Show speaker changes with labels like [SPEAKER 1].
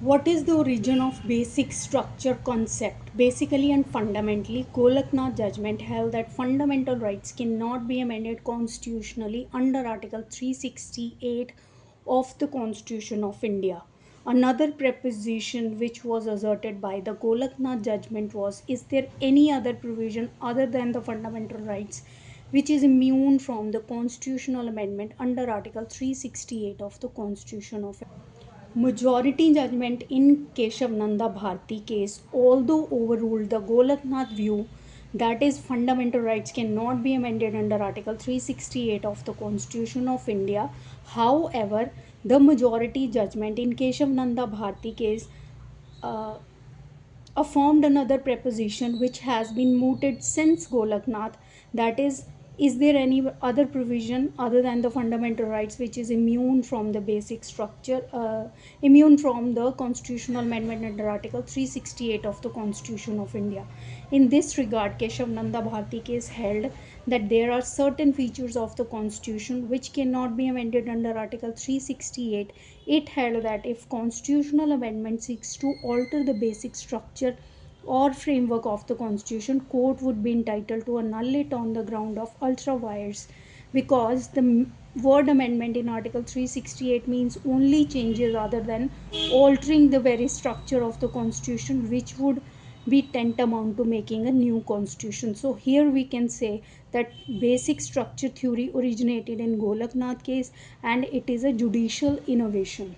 [SPEAKER 1] What is the origin of basic structure concept? Basically and fundamentally, Golaknath judgment held that fundamental rights cannot be amended constitutionally under Article 368 of the Constitution of India. Another preposition which was asserted by the Golaknath judgment was: is there any other provision other than the fundamental rights which is immune from the constitutional amendment under Article 368 of the Constitution of India? Majority judgment in Keshav Nanda Bharti case, although overruled the Golaknath view that is fundamental rights cannot be amended under Article 368 of the Constitution of India. However, the majority judgment in Keshav Nanda Bharti case uh, affirmed another preposition which has been mooted since Golaknath, that is there any other provision other than the fundamental rights which is immune from the basic structure, immune from the constitutional amendment under Article 368 of the Constitution of India? In this regard, Keshav Nanda Bharti case held that there are certain features of the Constitution which cannot be amended under Article 368. It held that if constitutional amendment seeks to alter the basic structure or framework of the Constitution, court would be entitled to annul it on the ground of ultra vires, because the word amendment in Article 368 means only changes other than altering the very structure of the Constitution, which would be tantamount to making a new constitution. So here we can say that basic structure theory originated in Golaknath case, and it is a judicial innovation.